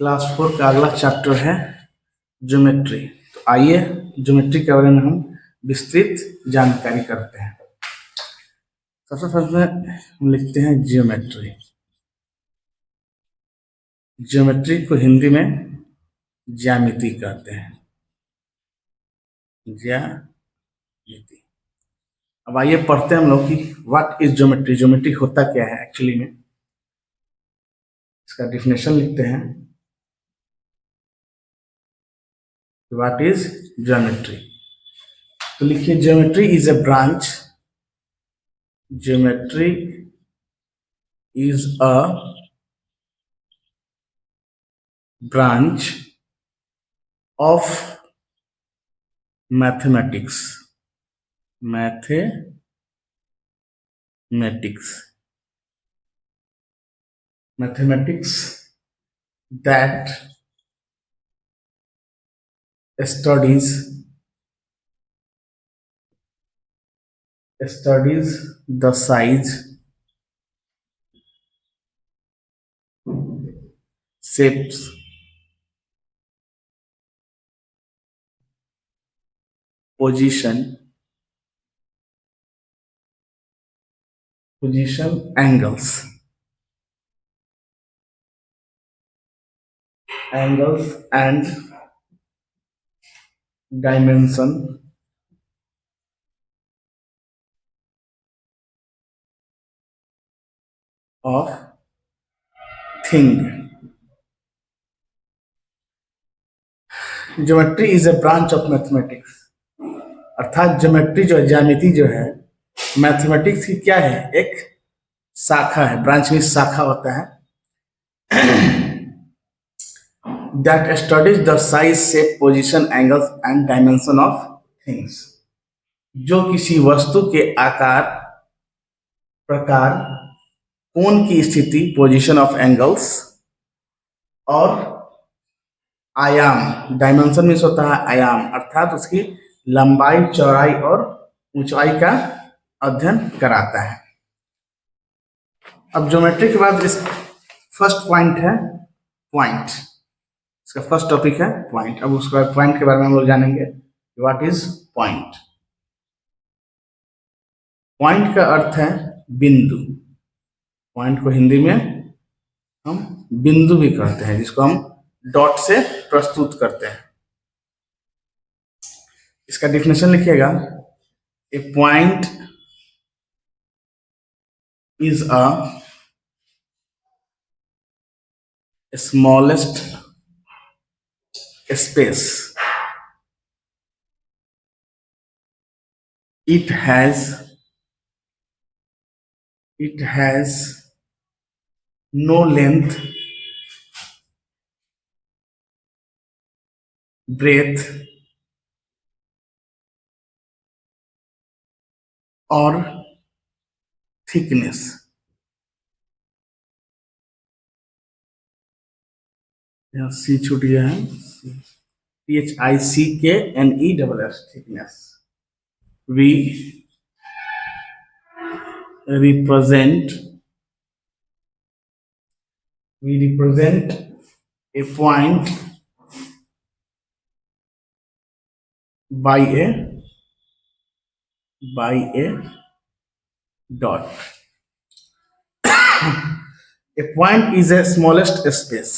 Class 4 का अगला chapter है ज्योमेट्री। तो आइए ज्योमेट्री के बारे में हम विस्तृत जानकारी करते हैं। सबसे पहले हम लिखते हैं ज्योमेट्री। ज्योमेट्री को हिंदी में ज्यामिति कहते हैं। ज्यामिति। अब आइए पढ़ते हैं हम लोग कि व्हाट इज ज्योमेट्री। ज्योमेट्री होता क्या है एक्चुअली में। इसका डिफिनेशन लिखते हैं। What is geometry. तो लिखिए geometry is a branch. Geometry is a branch of mathematics that studies the size, shapes, position, angles and dimension of thing. Geometry is a branch of mathematics. अर्थात geometry जो है, ज्यामिति जो है, mathematics की क्या है? एक शाखा है। ब्रांच में शाखा होता है। that studies the size, shape, position, angles and dimension of things। जो किसी वस्तु के आकार, प्रकार, कोण की स्थिति, पोजीशन ऑफ एंगल्स और आयाम, डायमेंशन में होता है आयाम, अर्थात उसकी लंबाई, चौड़ाई और ऊंचाई का अध्ययन कराता है। अब ज्योमेट्री के बाद इस फर्स्ट पॉइंट है पॉइंट। इसका फर्स्ट टॉपिक है पॉइंट। अब उसके बाद पॉइंट के बारे में हम लोग जानेंगे। What is point. पॉइंट का अर्थ है बिंदु। पॉइंट को हिंदी में हम बिंदु भी कहते हैं, जिसको हम डॉट से प्रस्तुत करते हैं। इसका डेफिनेशन लिखिएगा। A point is a smallest space. It has no length, breadth or thickness। यहाँ सी छूट गया है। THICKNESS thickness। We represent a point by a dot। A point is a smallest space।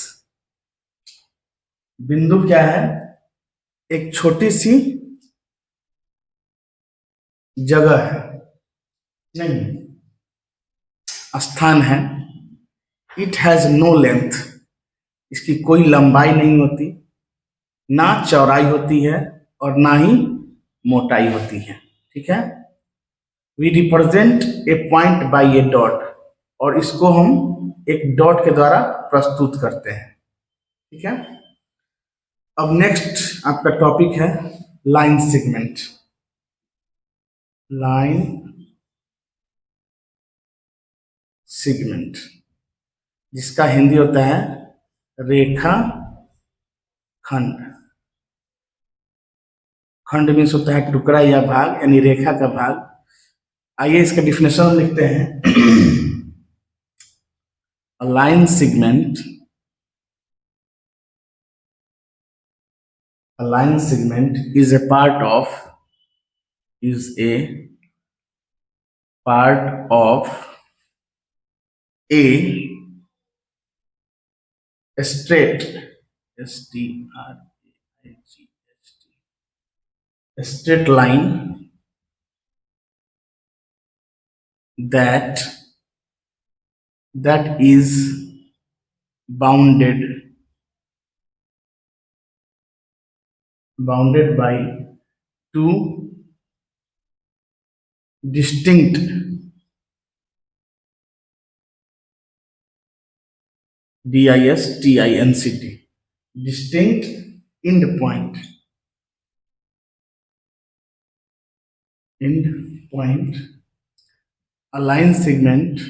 बिंदु क्या है? एक छोटी सी जगह है, नहीं, स्थान है। It has no length. इसकी कोई लंबाई नहीं होती, ना चौड़ाई होती है और ना ही मोटाई होती है। ठीक है। We represent a point by a dot. और इसको हम एक डॉट के द्वारा प्रस्तुत करते हैं। ठीक है। अब नेक्स्ट आपका टॉपिक है लाइन सेगमेंट। लाइन सेगमेंट, जिसका हिंदी होता है रेखा खंड। खंड मीन्स होता है टुकड़ा या भाग, यानी रेखा का भाग। आइए इसका डिफिनेशन लिखते हैं। A line segment A line segment is a part of is a part of a straight a straight line that is bounded by two distinct distinct distinct end point. A line segment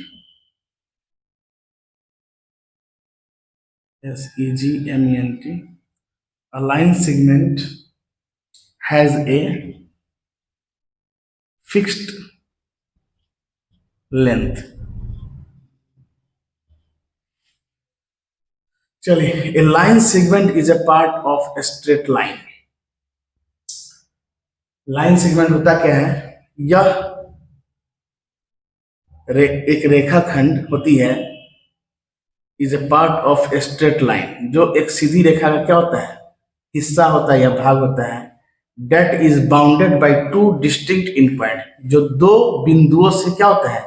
segment, a line segment has a fixed length. चलिए, a line segment is a part of a straight line. Line segment होता क्या है? यह एक रेखाखंड होती है, is a part of a straight line, जो एक सीधी रेखा का क्या होता है? हिस्सा होता है या भाग होता है. That is bounded by two distinct end point, जो दो बिंदुओं से क्या होता है?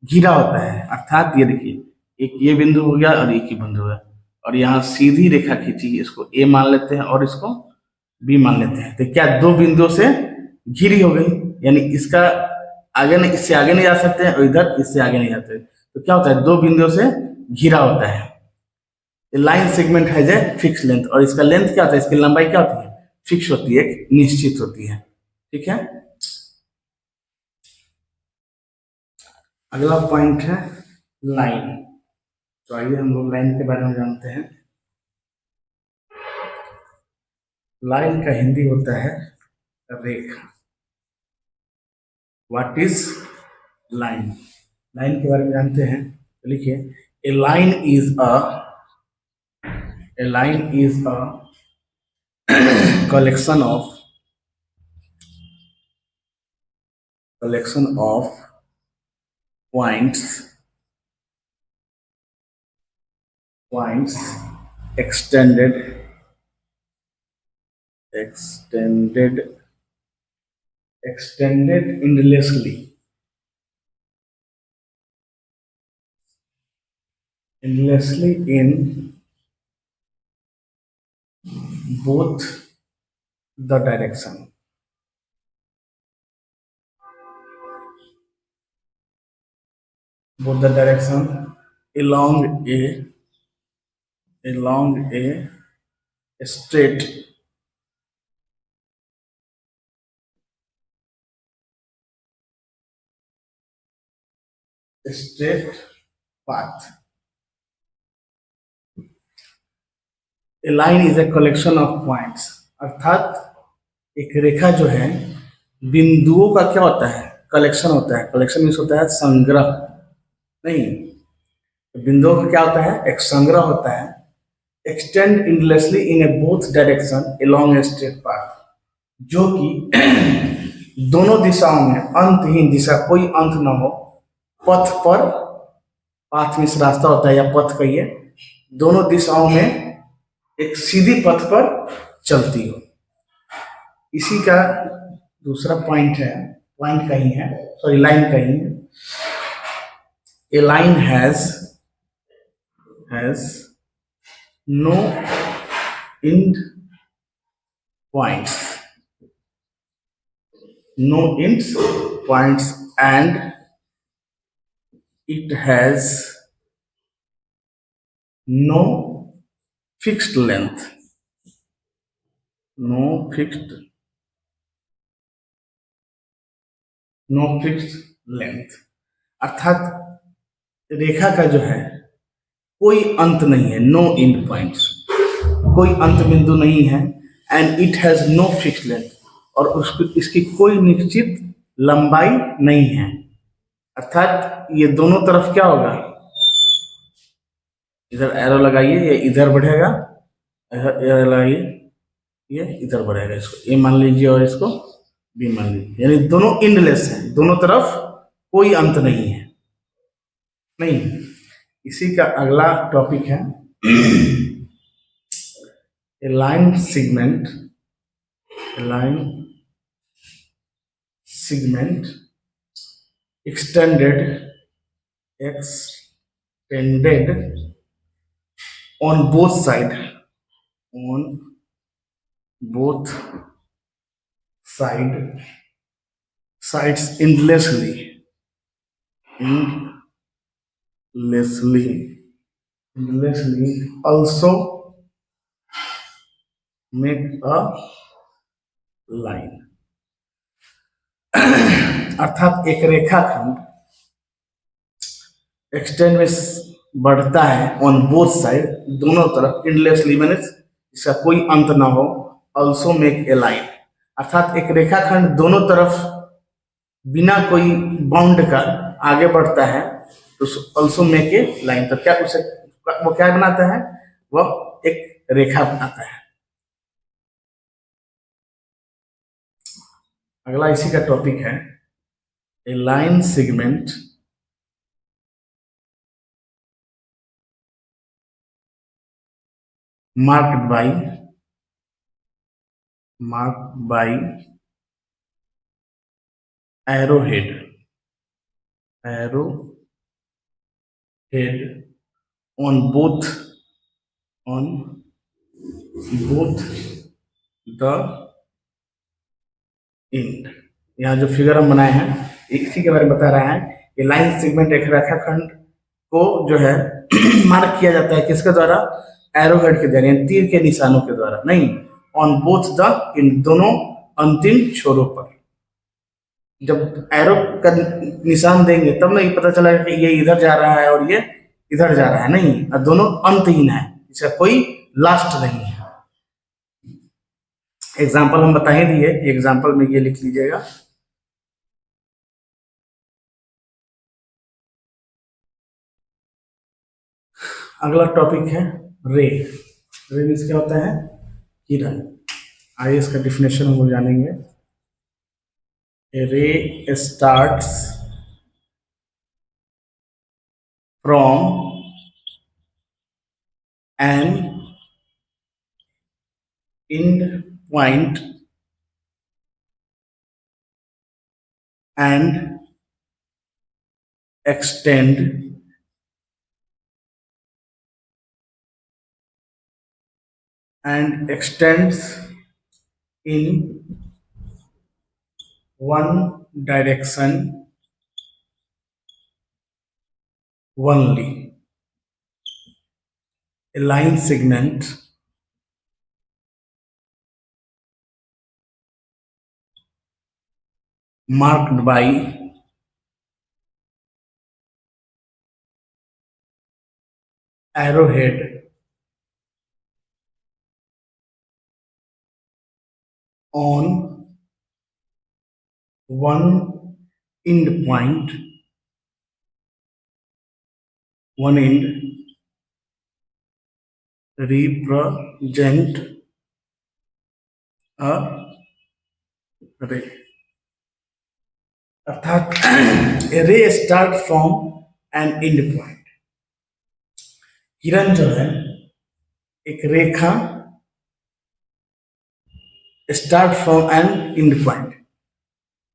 घिरा होता है. अर्थात ये देखिए, एक ये बिंदु हो गया और एक ही बिंदु है, और यहाँ सीधी रेखा खींची, इसको ए मान लेते हैं और इसको बी मान लेते हैं. तो क्या दो बिंदुओं से घिरी हो गई, यानी इसका आगे नहीं, इससे आगे नहीं जा सकते हैं और इधर इससे आगे नहीं जाते. तो क्या होता है? दो बिंदुओं से घिरा होता है. Line segment has a fix length, और इसका लेंथ क्या होता है? इसकी लंबाई क्या होती है? फिक्स होती है, निश्चित होती है. ठीक है. अगला पॉइंट है लाइन. तो आइए हम लोग लाइन के बारे में जानते हैं. लाइन का हिंदी होता है रेखा. What is line? लाइन के बारे में जानते हैं तो लिखिए, a line is a collection of points extended endlessly in both the direction. Along a straight path. A line is a collection of points. अर्थात एक रेखा जो है बिंदुओं का क्या होता है? कलेक्शन होता है. कलेक्शन मीन्स होता है संग्रह. नहीं, बिंदुओं का क्या होता है? एक संग्रह होता है. Extend endlessly in a both direction along a straight path, जो कि दोनों दिशाओं में, अंतहीन दिशा, कोई अंत न हो, पथ पर, पाथ मीन्स रास्ता होता है या पथ कहिए, दोनों दिशाओं में एक सीधी पथ पर चलती हो. इसी का दूसरा पॉइंट है, पॉइंट का ही है, सॉरी लाइन का ही है. A line has no end points, and it has no fixed length. अर्थात रेखा का जो है कोई अंत नहीं है. नो एंड पॉइंट्स, कोई अंत बिंदु नहीं है. And it has no fixed length, और इसकी कोई निश्चित लंबाई नहीं है. अर्थात ये दोनों तरफ क्या होगा? इधर एरो लगाइए, ये इधर बढ़ेगा, इधर लगाइए, ये इधर बढ़ेगा, इसको ए मान लीजिए और इसको बी मान लीजिए, यानी दोनों इंडलेस हैं, दोनों तरफ कोई अंत नहीं है। नहीं, इसी का अगला टॉपिक है a line segment, a line segment extended on both sides endlessly also make a line। अर्थात एक रेखाखंड एक्सटेंड में बढ़ता है ऑन बोथ साइड, दोनों तरफ, इंडलेसली मैंने इसका कोई अंत ना हो, ऑल्सो मेक ए लाइन, अर्थात एक रेखाखंड दोनों तरफ बिना कोई बाउंड का आगे बढ़ता है तो ऑल्सो मेक ए लाइन, तो क्या उसे वो क्या बनाता है, वह एक रेखा बनाता है। अगला इसी का टॉपिक है a line segment marked by arrowhead on both the end। यहाँ जो फिगर हम बनाए हैं इसी के बारे में बता रहा है कि लाइन सेगमेंट एक रेखाखंड को जो है मार्क किया जाता है किसके द्वारा, एरोहेड के द्वारा, तीर के निशानों के द्वारा, नहीं, ऑन बोथ द इन दोनों अंतिम छोरों पर। जब एरो का निशान देंगे तब नहीं पता चलेगा कि ये इधर जा रहा है और ये इधर जा रहा है, नहीं, दोनों अंतहीन है, इसका कोई लास्ट नहीं है। एग्जाम्पल हम बता ही दिए, एग्जाम्पल में ये लिख लीजिएगा। अगला टॉपिक है रे। रे मीन्स क्या होता है, किरण। आइए इसका डिफिनेशन हम जानेंगे। A ray starts from an end point and extends in one direction only। A line segment marked by arrowhead on one end point, one end represent a ray। अर्थात a ray start from an end point। किरण जो है एक रेखा start from an end point,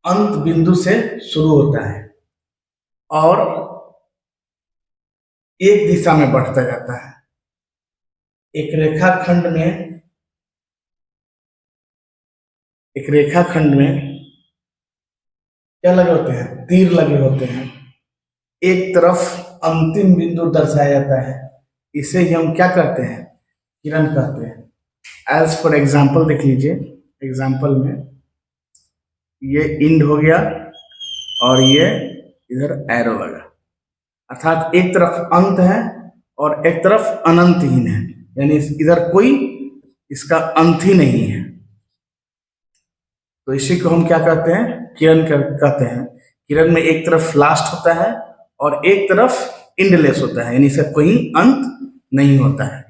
अंत बिंदु से शुरू होता है और एक दिशा में बढ़ता जाता है। एक रेखाखंड में क्या लगे होते हैं, तीर लगे होते हैं, एक तरफ अंतिम बिंदु दर्शाया जाता है, इसे ही हम क्या करते हैं, किरण कहते हैं। एज फॉर एग्जाम्पल देख लीजिए, एग्जाम्पल में ये इंड हो गया और ये इधर एरो लगा, अर्थात एक तरफ अंत है और एक तरफ अनंतहीन है, यानी इधर कोई इसका अंत ही नहीं है, तो इसी को हम क्या कहते हैं, किरण कहते हैं। किरण में एक तरफ लास्ट होता है और एक तरफ इंडलेस होता है, यानी इसका कोई अंत नहीं होता है।